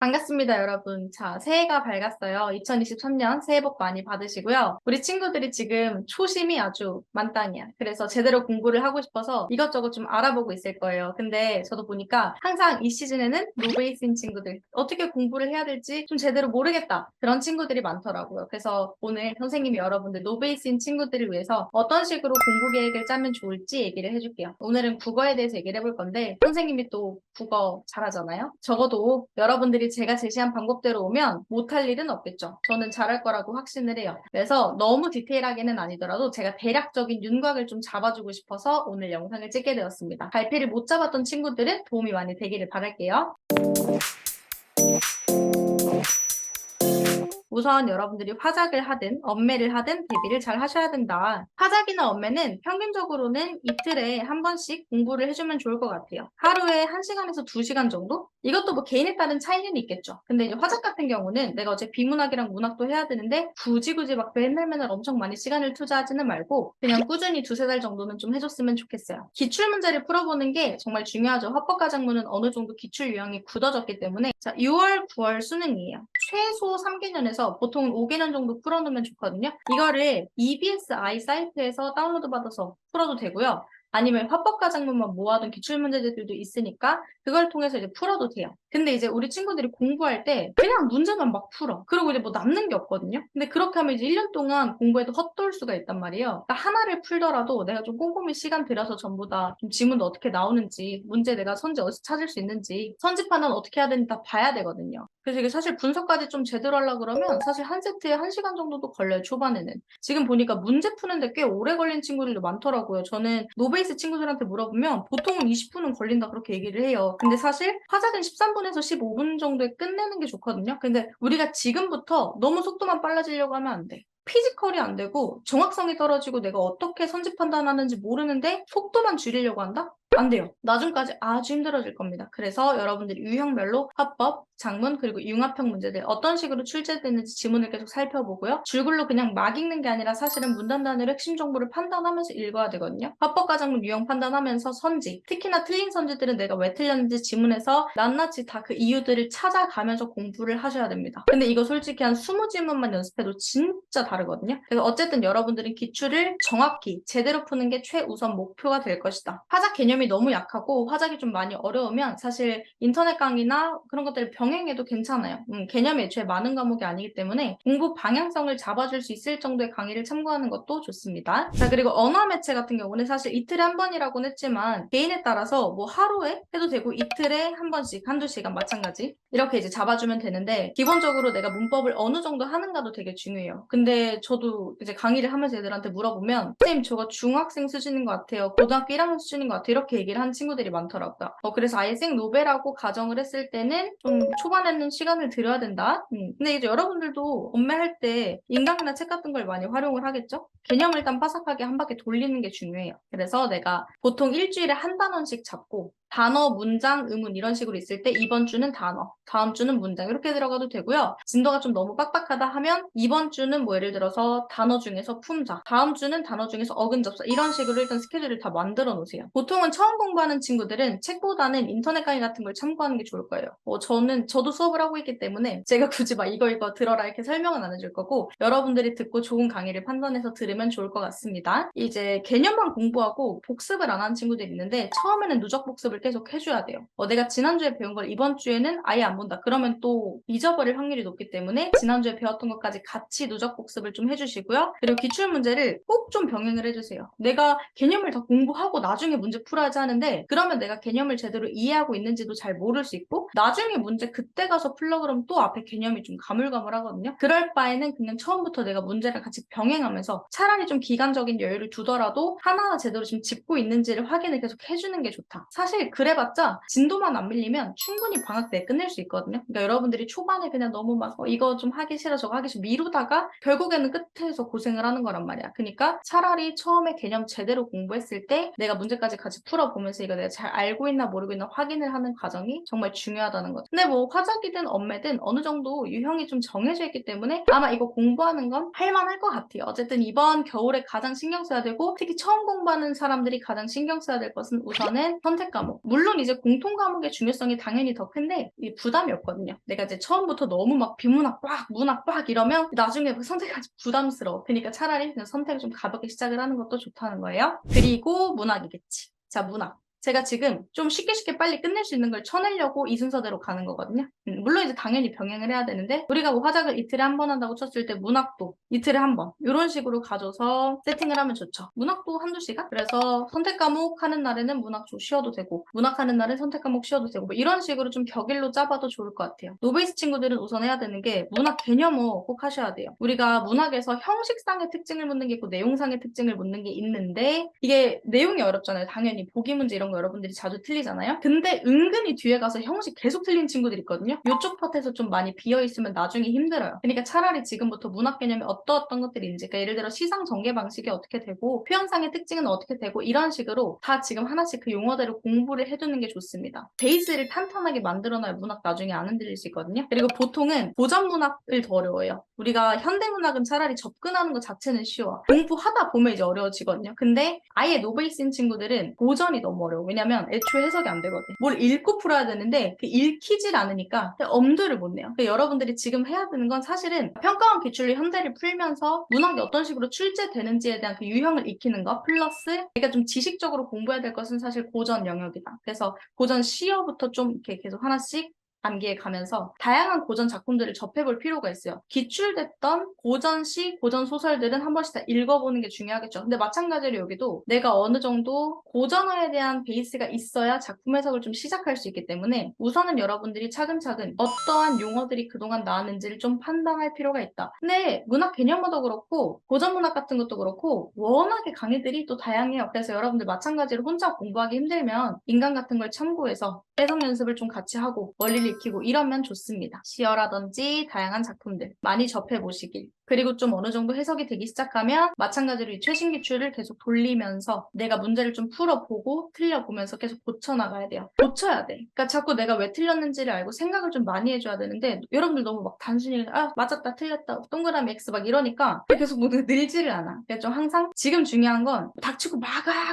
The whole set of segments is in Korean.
반갑습니다, 여러분. 자, 새해가 밝았어요. 2023년 새해 복 많이 받으시고요. 우리 친구들이 지금 초심이 아주 만땅이야. 그래서 제대로 공부를 하고 싶어서 이것저것 좀 알아보고 있을 거예요. 근데 저도 보니까 항상 이 시즌에는 노베이스인 친구들, 어떻게 공부를 해야 될지 좀 제대로 모르겠다. 그런 친구들이 많더라고요. 그래서 오늘 선생님이 여러분들 노베이스인 친구들을 위해서 어떤 식으로 공부 계획을 짜면 좋을지 얘기를 해줄게요. 오늘은 국어에 대해서 얘기를 해볼 건데 선생님이 또 국어 잘하잖아요. 적어도 여러분들이 제가 제시한 방법대로 오면 못할 일은 없겠죠. 저는 잘할 거라고 확신을 해요. 그래서 너무 디테일하게는 아니더라도 제가 대략적인 윤곽을 좀 잡아주고 싶어서 오늘 영상을 찍게 되었습니다. 갈피를 못 잡았던 친구들은 도움이 많이 되기를 바랄게요. 우선 여러분들이 화작을 하든 엄매를 하든 대비를 잘 하셔야 된다. 화작이나 엄매는 평균적으로는 이틀에 한 번씩 공부를 해주면 좋을 것 같아요. 하루에 1시간에서 2시간 정도? 이것도 뭐 개인에 따른 차이는 있겠죠. 근데 이제 화작 같은 경우는 내가 어제 비문학이랑 문학도 해야 되는데 굳이 막 맨날 엄청 많이 시간을 투자하지는 말고 그냥 꾸준히 2~3달 정도는 좀 해줬으면 좋겠어요. 기출문제를 풀어보는 게 정말 중요하죠. 합법과작문은 어느 정도 기출 유형이 굳어졌기 때문에 자, 6월, 9월 수능이에요. 최소 3개년에서 보통 5개년 정도 풀어놓으면 좋거든요. 이거를 EBSI 사이트에서 다운로드 받아서 풀어도 되고요. 아니면 합법과작문만 모아둔 기출문제들도 있으니까 그걸 통해서 이제 풀어도 돼요. 근데 이제 우리 친구들이 공부할 때 그냥 문제만 막 풀어. 그리고 이제 뭐 남는 게 없거든요. 근데 그렇게 하면 이제 1년 동안 공부해도 헛돌 수가 있단 말이에요. 그러니까 하나를 풀더라도 내가 좀 꼼꼼히 시간 들여서 전부 다 좀 지문도 어떻게 나오는지, 문제 내가 선지 어디서 찾을 수 있는지, 선지 판단 어떻게 해야 되는지 다 봐야 되거든요. 그래서 이게 사실 분석까지 좀 제대로 하려고 그러면 사실 한 세트에 1시간 정도도 걸려요, 초반에는. 지금 보니까 문제 푸는데 꽤 오래 걸린 친구들도 많더라고요. 저는 노베이스 친구들한테 물어보면 보통은 20분은 걸린다 그렇게 얘기를 해요. 근데 사실 화작은 13분에서 15분 정도에 끝내는 게 좋거든요. 근데 우리가 지금부터 너무 속도만 빨라지려고 하면 안 돼. 피지컬이 안 되고 정확성이 떨어지고 내가 어떻게 선지 판단하는지 모르는데 속도만 줄이려고 한다? 안 돼요. 나중까지 아주 힘들어질 겁니다. 그래서 여러분들이 유형별로 화법, 작문, 그리고 융합형 문제들 어떤 식으로 출제되는지 지문을 계속 살펴보고요. 줄글로 그냥 막 읽는 게 아니라 사실은 문단 단위로 핵심 정보를 판단하면서 읽어야 되거든요. 화법과 작문 유형 판단하면서 선지, 특히나 틀린 선지들은 내가 왜 틀렸는지 지문에서 낱낱이 다 그 이유들을 찾아가면서 공부를 하셔야 됩니다. 근데 이거 솔직히 한 20지문만 연습해도 진짜 다르거든요. 그래서 어쨌든 여러분들은 기출을 정확히 제대로 푸는 게 최우선 목표가 될 것이다. 화작 개념이 너무 약하고 화작이 좀 많이 어려우면 사실 인터넷 강의나 그런 것들을 병행해도 괜찮아요. 개념이 애초에 많은 과목이 아니기 때문에 공부 방향성을 잡아줄 수 있을 정도의 강의를 참고하는 것도 좋습니다. 자, 그리고 언어 매체 같은 경우는 사실 이틀에 한 번이라고는 했지만 개인에 따라서 뭐 하루에 해도 되고 이틀에 한 번씩 한두 시간 마찬가지 이렇게 이제 잡아주면 되는데 기본적으로 내가 문법을 어느 정도 하는가도 되게 중요해요. 근데 저도 이제 강의를 하면서 애들한테 물어보면 선생님 저거 중학생 수준인 것 같아요. 고등학교 1학년 수준인 것 같아요. 이렇게 얘기를 하는 친구들이 많더라고요. 그래서 아예 생노베라고 가정을 했을 때는 좀 초반에는 시간을 들여야 된다. 근데 이제 여러분들도 엄매할 때 인강이나 책 같은 걸 많이 활용을 하겠죠? 개념을 일단 빠삭하게 한 바퀴 돌리는 게 중요해요. 그래서 내가 보통 일주일에 한 단원씩 잡고 단어, 문장, 의문 이런 식으로 있을 때 이번 주는 단어, 다음 주는 문장 이렇게 들어가도 되고요. 진도가 좀 너무 빡빡하다 하면 이번 주는 뭐 예를 들어서 단어 중에서 품사, 다음 주는 단어 중에서 어근접사 이런 식으로 일단 스케줄을 다 만들어 놓으세요. 보통은 처음 공부하는 친구들은 책보다는 인터넷 강의 같은 걸 참고하는 게 좋을 거예요. 저도 수업을 하고 있기 때문에 제가 굳이 막 이거 들어라 이렇게 설명은 안 해줄 거고 여러분들이 듣고 좋은 강의를 판단해서 들으면 좋을 것 같습니다. 이제 개념만 공부하고 복습을 안 하는 친구들이 있는데 처음에는 누적 복습을 계속 해줘야 돼요. 내가 지난주에 배운 걸 이번 주에는 아예 안 본다. 그러면 또 잊어버릴 확률이 높기 때문에 지난주에 배웠던 것까지 같이 누적 복습을 좀 해주시고요. 그리고 기출문제를 꼭 좀 병행을 해주세요. 내가 개념을 다 공부하고 나중에 문제 풀어야지 하는데 그러면 내가 개념을 제대로 이해하고 있는지도 잘 모를 수 있고 나중에 문제 그때 가서 풀려 그러면 또 앞에 개념이 좀 가물가물하거든요. 그럴 바에는 그냥 처음부터 내가 문제를 같이 병행하면서 차라리 좀 기간적인 여유를 두더라도 하나하나 제대로 지금 짚고 있는지를 확인을 계속 해주는 게 좋다. 사실 그래봤자 진도만 안 밀리면 충분히 방학 때 끝낼 수 있거든요. 그러니까 여러분들이 초반에 그냥 너무 막 이거 좀 하기 싫어 저거 하기 싫어 미루다가 결국에는 끝에서 고생을 하는 거란 말이야. 그러니까 차라리 처음에 개념 제대로 공부했을 때 내가 문제까지 같이 풀어보면서 이거 내가 잘 알고 있나 모르고 있나 확인을 하는 과정이 정말 중요하다는 거죠. 근데 뭐 화작이든 엄매든 어느 정도 유형이 좀 정해져 있기 때문에 아마 이거 공부하는 건 할만할 것 같아요. 어쨌든 이번 겨울에 가장 신경 써야 되고 특히 처음 공부하는 사람들이 가장 신경 써야 될 것은 우선은 선택 과목. 물론 이제 공통 과목의 중요성이 당연히 더 큰데 이 부담이 없거든요. 내가 이제 처음부터 너무 막 비문학 빡, 문학 빡 이러면 나중에 선택하기 부담스러워. 그러니까 차라리 그냥 선택을 좀 가볍게 시작을 하는 것도 좋다는 거예요. 그리고 문학이겠지. 자, 문학. 제가 지금 좀 쉽게 빨리 끝낼 수 있는 걸 쳐내려고 이 순서대로 가는 거거든요. 물론 이제 당연히 병행을 해야 되는데 우리가 뭐 화작을 이틀에 한 번 한다고 쳤을 때 문학도 이틀에 한 번 이런 식으로 가져서 세팅을 하면 좋죠. 문학도 한두 시간? 그래서 선택 과목 하는 날에는 문학 좀 쉬어도 되고 문학 하는 날은 선택 과목 쉬어도 되고 뭐 이런 식으로 좀 격일로 짜봐도 좋을 것 같아요. 노베이스 친구들은 우선 해야 되는 게 문학 개념어 꼭 하셔야 돼요. 우리가 문학에서 형식상의 특징을 묻는 게 있고 내용상의 특징을 묻는 게 있는데 이게 내용이 어렵잖아요. 당연히 보기 문제 이런 거 여러분들이 자주 틀리잖아요. 근데 은근히 뒤에 가서 형식 계속 틀린 친구들 있거든요. 이쪽 파트에서 좀 많이 비어있으면 나중에 힘들어요. 그러니까 차라리 지금부터 문학 개념이 어떤 것들이 있는지 그러니까 예를 들어 시상 전개 방식이 어떻게 되고 표현상의 특징은 어떻게 되고 이런 식으로 다 지금 하나씩 그 용어대로 공부를 해두는 게 좋습니다. 베이스를 탄탄하게 만들어놔야 문학 나중에 안 흔들릴 수 있거든요. 그리고 보통은 고전 문학을 더 어려워요. 우리가 현대 문학은 차라리 접근하는 것 자체는 쉬워. 공부하다 보면 이제 어려워지거든요. 근데 아예 노베이스인 친구들은 고전이 너무 어려워. 왜냐면 애초에 해석이 안 되거든. 뭘 읽고 풀어야 되는데 그 읽히질 않으니까 엄두를 못 내요. 그러니까 여러분들이 지금 해야 되는 건 사실은 평가원 기출로 현대를 풀면서 문학이 어떤 식으로 출제되는지에 대한 그 유형을 익히는 거 플러스 그러니까 좀 지식적으로 공부해야 될 것은 사실 고전 영역이다. 그래서 고전 시어부터 좀 이렇게 계속 하나씩 암기해 가면서 다양한 고전 작품들을 접해볼 필요가 있어요. 기출됐던 고전시, 고전 소설들은 한 번씩 다 읽어보는 게 중요하겠죠. 근데 마찬가지로 여기도 내가 어느 정도 고전어에 대한 베이스가 있어야 작품 해석을 좀 시작할 수 있기 때문에 우선은 여러분들이 차근차근 어떠한 용어들이 그동안 나왔는지를 좀 판단할 필요가 있다. 근데 문학 개념어도 그렇고 고전 문학 같은 것도 그렇고 워낙에 강의들이 또 다양해요. 그래서 여러분들 마찬가지로 혼자 공부하기 힘들면 인강 같은 걸 참고해서 해석 연습을 좀 같이 하고 원리를 익히고 이러면 좋습니다. 시어라든지 다양한 작품들 많이 접해보시길. 그리고 좀 어느 정도 해석이 되기 시작하면 마찬가지로 이 최신 기출을 계속 돌리면서 내가 문제를 좀 풀어보고 틀려보면서 계속 고쳐나가야 돼요. 고쳐야 돼. 그러니까 자꾸 내가 왜 틀렸는지를 알고 생각을 좀 많이 해줘야 되는데 여러분들 너무 막 단순히 맞았다 틀렸다 동그라미 X 막 이러니까 계속 뭔가 늘지를 않아. 그래서 좀 항상 지금 중요한 건 닥치고 막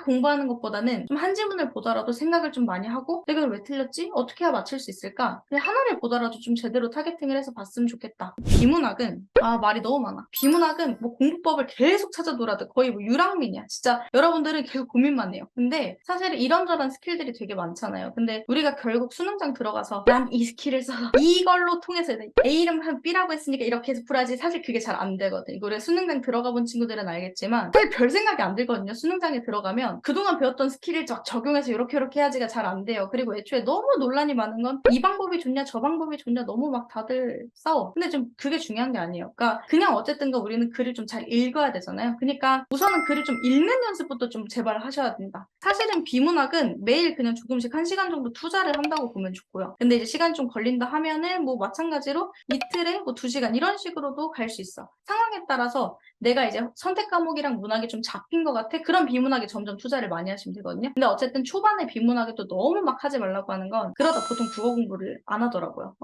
공부하는 것보다는 좀 한 지문을 보더라도 생각을 좀 많이 하고 내가 왜 틀렸지? 어떻게 해야 맞출 수 있을까? 그냥 하나를 보더라도 좀 제대로 타겟팅을 해서 봤으면 좋겠다. 비문학은 말이 너무 많아. 비문학은 뭐 공부법을 계속 찾아돌아도 거의 뭐 유랑민이야. 진짜 여러분들은 계속 고민만 해요. 근데 사실 이런저런 스킬들이 되게 많잖아요. 근데 우리가 결국 수능장 들어가서 난 이 스킬을 써서 이걸로 통해서 A 이름 한 B라고 했으니까 이렇게 해서 풀어야지 사실 그게 잘 안 되거든. 이거 우리가 수능장 들어가 본 친구들은 알겠지만 사실 별 생각이 안 들거든요. 수능장에 들어가면 그동안 배웠던 스킬을 쫙 적용해서 이렇게 해야지가 잘 안 돼요. 그리고 애초에 너무 논란이 많은 건 이 방법이 좋냐 저 방법이 좋냐 너무 막 다들 싸워. 근데 좀 그게 중요한 게 아니에요. 그러니까 그냥 어쨌든가 우리는 글을 좀 잘 읽어야 되잖아요. 그러니까 우선은 글을 좀 읽는 연습부터 좀 제발 하셔야 된다. 사실은 비문학은 매일 그냥 조금씩 1시간 정도 투자를 한다고 보면 좋고요. 근데 이제 시간이 좀 걸린다 하면은 뭐 마찬가지로 이틀에 뭐 2시간 이런 식으로도 갈 수 있어. 상황에 따라서 내가 이제 선택 과목이랑 문학이 좀 잡힌 것 같아? 그럼 비문학에 점점 투자를 많이 하시면 되거든요. 근데 어쨌든 초반에 비문학에 또 너무 막 하지 말라고 하는 건 그러다 보통 국어 공부를 안 하더라고요.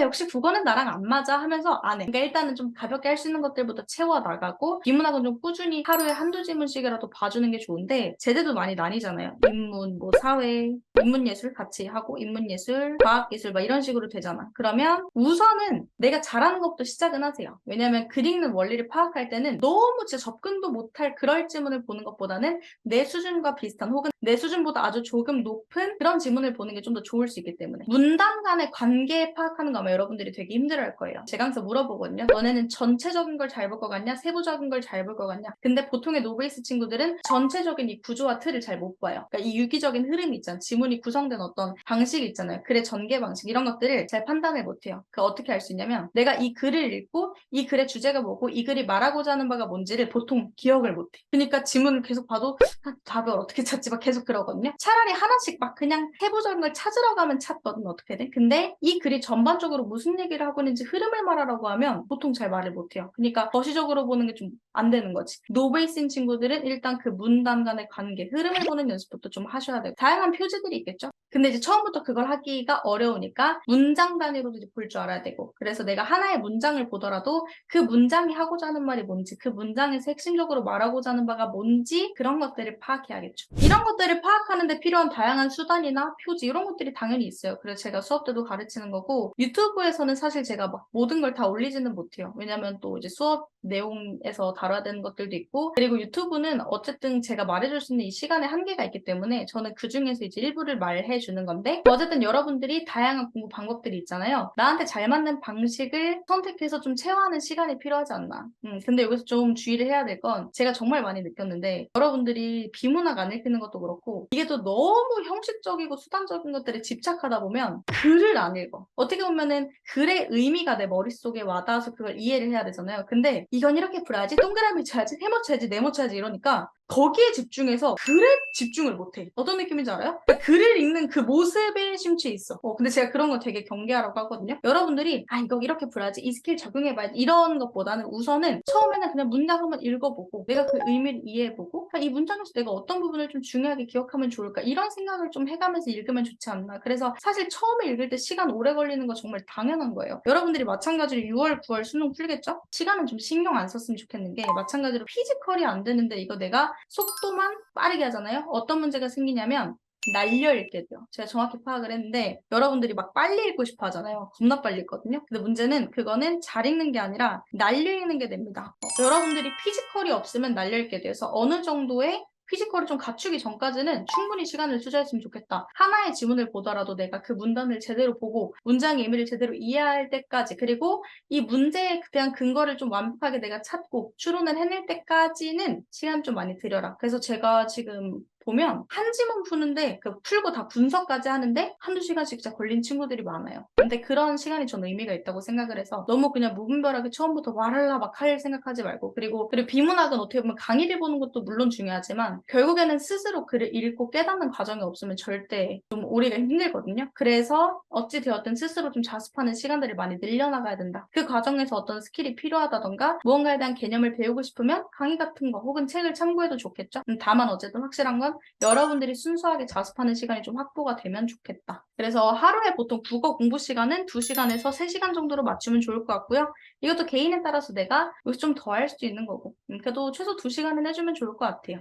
역시 국어는 나랑 안 맞아 하면서 안 해. 그러니까 일단은 좀 가볍게 할 수 있는 것들부터 채워나가고 비문학은 좀 꾸준히 하루에 한두 지문씩이라도 봐주는 게 좋은데 제대도 많이 나뉘잖아요. 인문, 뭐 사회, 인문예술 같이 하고 인문예술, 과학기술 막 이런 식으로 되잖아. 그러면 우선은 내가 잘하는 것부터 시작은 하세요. 왜냐면 글 읽는 원리를 파악할 때는 너무 진짜 접근도 못할 그럴 지문을 보는 것보다는 내 수준과 비슷한 혹은 내 수준보다 아주 조금 높은 그런 지문을 보는 게 좀 더 좋을 수 있기 때문에 문단 간의 관계 파악하는 거 아마 여러분들이 되게 힘들어할 거예요. 제가 항상 물어보거든요. 너네는 전체적인 걸 잘 볼 것 같냐? 세부적인 걸 잘 볼 것 같냐? 근데 보통의 노베이스 친구들은 전체적인 이 구조와 틀을 잘 못 봐요. 그러니까 이 유기적인 흐름이 있잖아요. 지문이 구성된 어떤 방식이 있잖아요. 글의 전개 방식 이런 것들을 잘 판단을 못해요. 그 어떻게 할 수 있냐면 내가 이 글을 읽고 이 글의 주제가 뭐고 이 글이 말하고자 하는 바가 뭔지를 보통 기억을 못해. 그러니까 지문을 계속 봐도 답을 어떻게 찾지 막 계속 그러거든요. 차라리 하나씩 막 그냥 세부적인 걸 찾으러 가면 찾거든 어떻게든. 근데 이 글이 전반적으로 무슨 얘기를 하고 있는지 흐름을 말하라고 하면 보통 잘 말을 못해요. 그러니까 거시적으로 보는 게 좀 안 되는 거지. 노베이스인 친구들은 일단 그 문단 간의 관계, 흐름을 보는 연습부터 좀 하셔야 돼요. 다양한 표지들이 일이 있겠죠? 근데 이제 처음부터 그걸 하기가 어려우니까 문장 단위로도 이제 볼 줄 알아야 되고, 그래서 내가 하나의 문장을 보더라도 그 문장이 하고자 하는 말이 뭔지, 그 문장에서 핵심적으로 말하고자 하는 바가 뭔지 그런 것들을 파악해야겠죠. 이런 것들을 파악하는데 필요한 다양한 수단이나 표지 이런 것들이 당연히 있어요. 그래서 제가 수업 때도 가르치는 거고, 유튜브에서는 사실 제가 막 모든 걸 다 올리지는 못해요. 왜냐면 또 이제 수업 내용에서 다뤄야 되는 것들도 있고, 그리고 유튜브는 어쨌든 제가 말해줄 수 있는 이 시간에 한계가 있기 때문에 저는 그 중에서 이제 일부를 말해주는 건데, 어쨌든 여러분들이 다양한 공부 방법들이 있잖아요. 나한테 잘 맞는 방식을 선택해서 좀 체화하는 시간이 필요하지 않나. 근데 여기서 좀 주의를 해야 될 건, 제가 정말 많이 느꼈는데, 여러분들이 비문학 안 읽히는 것도 그렇고, 이게 또 너무 형식적이고 수단적인 것들에 집착하다 보면 글을 안 읽어. 어떻게 보면은 글의 의미가 내 머릿속에 와닿아서 그걸 이해를 해야 되잖아요. 근데 이건 이렇게 풀어야지, 동그라미 쳐야지, 해머쳐야지, 네모쳐야지 이러니까 거기에 집중해서 글에 집중을 못해. 어떤 느낌인지 알아요? 그러니까 글을 읽는 그 모습에 심취해 있어. 근데 제가 그런 거 되게 경계하라고 하거든요. 여러분들이 이거 이렇게 풀어야지, 이 스킬 적용해봐야지 이런 것보다는 우선은 처음에는 그냥 문장 한번 읽어보고 내가 그 의미를 이해해보고 이 문장에서 내가 어떤 부분을 좀 중요하게 기억하면 좋을까, 이런 생각을 좀 해가면서 읽으면 좋지 않나. 그래서 사실 처음에 읽을 때 시간 오래 걸리는 거 정말 당연한 거예요. 여러분들이 마찬가지로 6월, 9월 수능 풀겠죠? 시간은 좀 신경 안 썼으면 좋겠는 게, 마찬가지로 피지컬이 안 되는데 이거 내가 속도만 빠르게 하잖아요. 어떤 문제가 생기냐면 날려 읽게 돼요. 제가 정확히 파악을 했는데, 여러분들이 막 빨리 읽고 싶어 하잖아요. 겁나 빨리 읽거든요. 근데 문제는 그거는 잘 읽는 게 아니라 날려 읽는 게 됩니다. 여러분들이 피지컬이 없으면 날려 읽게 돼서 어느 정도의 피지컬을 좀 갖추기 전까지는 충분히 시간을 투자했으면 좋겠다. 하나의 지문을 보더라도 내가 그 문단을 제대로 보고 문장의 의미를 제대로 이해할 때까지, 그리고 이 문제에 대한 근거를 좀 완벽하게 내가 찾고 추론을 해낼 때까지는 시간 좀 많이 들여라. 그래서 제가 지금 보면 한 지문 푸는데 풀고 다 분석까지 하는데 한두 시간씩 진짜 걸린 친구들이 많아요. 근데 그런 시간이 저는 의미가 있다고 생각을 해서 너무 그냥 무분별하게 처음부터 말할라 막 할 생각하지 말고, 그리고 비문학은 어떻게 보면 강의를 보는 것도 물론 중요하지만 결국에는 스스로 글을 읽고 깨닫는 과정이 없으면 절대 좀 오래가 힘들거든요. 그래서 어찌 되었든 스스로 좀 자습하는 시간들을 많이 늘려나가야 된다. 그 과정에서 어떤 스킬이 필요하다던가 무언가에 대한 개념을 배우고 싶으면 강의 같은 거 혹은 책을 참고해도 좋겠죠. 다만 어쨌든 확실한 건 여러분들이 순수하게 자습하는 시간이 좀 확보가 되면 좋겠다. 그래서 하루에 보통 국어 공부 시간은 2시간에서 3시간 정도로 맞추면 좋을 것 같고요. 이것도 개인에 따라서 내가 여기서 좀 더 할 수도 있는 거고, 그래도 최소 2시간은 해주면 좋을 것 같아요.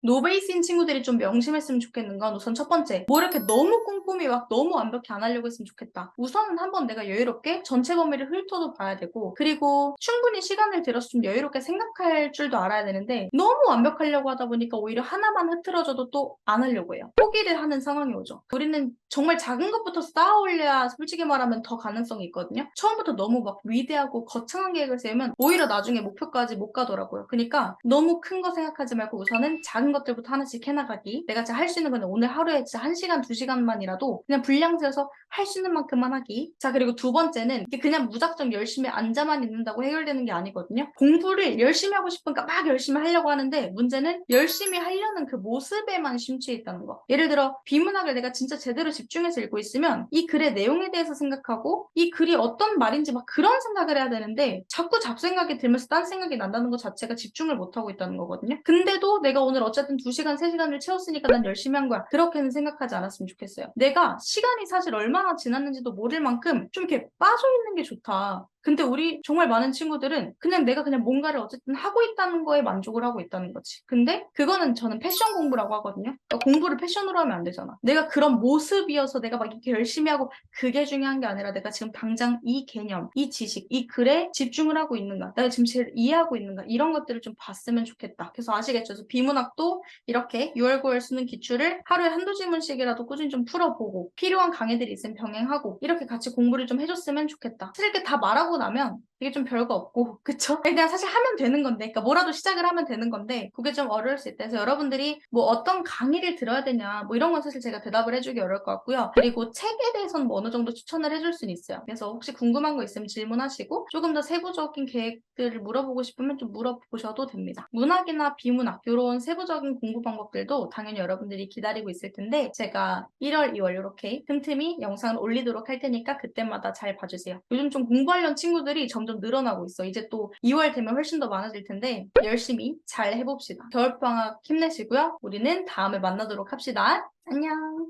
노베이스인 친구들이 좀 명심했으면 좋겠는 건, 우선 첫 번째, 뭐 이렇게 너무 꼼꼼히 막 너무 완벽히 안 하려고 했으면 좋겠다. 우선은 한번 내가 여유롭게 전체 범위를 훑어도 봐야 되고, 그리고 충분히 시간을 들여서 좀 여유롭게 생각할 줄도 알아야 되는데, 너무 완벽하려고 하다 보니까 오히려 하나만 흐트러져도 또 안 하려고 해요. 포기를 하는 상황이 오죠. 우리는 정말 작은 것부터 쌓아 올려야 솔직히 말하면 더 가능성이 있거든요. 처음부터 너무 막 위대하고 거창한 계획을 세우면 오히려 나중에 목표까지 못 가더라고요. 그러니까 너무 큰 거 생각하지 말고 우선은 작은 것들부터 하나씩 해나가기. 내가 진짜 할 수 있는 건 오늘 하루에 진짜 1시간, 2시간만이라도 그냥 분량 세워서 할 수 있는 만큼만 하기. 자, 그리고 두 번째는 이게 그냥 무작정 열심히 앉아만 있는다고 해결되는 게 아니거든요. 공부를 열심히 하고 싶으니까 막 열심히 하려고 하는데, 문제는 열심히 하려는 그 모습에만 심취해 있다는 거. 예를 들어 비문학을 내가 진짜 제대로 집중해서 읽고 있으면 이 글의 내용에 대해서 생각하고 이 글이 어떤 말인지 막 그런 생각을 해야 되는데, 자꾸 잡생각이 들면서 딴 생각이 난다는 것 자체가 집중을 못하고 있다는 거거든요. 근데도 내가 오늘 어쨌든 2시간, 3시간을 채웠으니까 난 열심히 한 거야, 그렇게는 생각하지 않았으면 좋겠어요. 내가 시간이 사실 얼마나 지났는지도 모를 만큼 좀 이렇게 빠져있는 게 좋다. 근데 우리 정말 많은 친구들은 그냥 내가 그냥 뭔가를 어쨌든 하고 있다는 거에 만족을 하고 있다는 거지. 근데 그거는 저는 패션 공부라고 하거든요. 그러니까 공부를 패션으로 하면 안 되잖아. 내가 그런 모습이어서 내가 막 이렇게 열심히 하고 그게 중요한 게 아니라 내가 지금 당장 이 개념, 이 지식, 이 글에 집중을 하고 있는가, 내가 지금 제일 이해하고 있는가, 이런 것들을 좀 봤으면 좋겠다. 그래서 아시겠죠? 그래서 비문학도 이렇게 6월, 9월 수능 기출을 하루에 한두 지문씩이라도 꾸준히 좀 풀어보고 필요한 강의들이 있으면 병행하고 이렇게 같이 공부를 좀 해줬으면 좋겠다. 사실 이렇게 다 말하고 나면 이게 좀 별거 없고, 그쵸? 그냥 사실 하면 되는 건데, 그러니까 뭐라도 시작을 하면 되는 건데, 그게 좀 어려울 수 있다. 그래서 여러분들이 뭐 어떤 강의를 들어야 되냐, 뭐 이런 건 사실 제가 대답을 해주기 어려울 것 같고요. 그리고 책에 대해서는 뭐 어느 정도 추천을 해줄 수는 있어요. 그래서 혹시 궁금한 거 있으면 질문하시고, 조금 더 세부적인 계획들을 물어보고 싶으면 좀 물어보셔도 됩니다. 문학이나 비문학, 이런 세부적인 공부 방법들도 당연히 여러분들이 기다리고 있을 텐데, 제가 1월, 2월 이렇게 틈틈이 영상을 올리도록 할 테니까 그때마다 잘 봐주세요. 요즘 좀 공부하려는 친구들이 점점 늘어나고 있어. 이제 또 2월 되면 훨씬 더 많아질 텐데 열심히 잘 해봅시다. 겨울방학 힘내시고요. 우리는 다음에 만나도록 합시다. 안녕.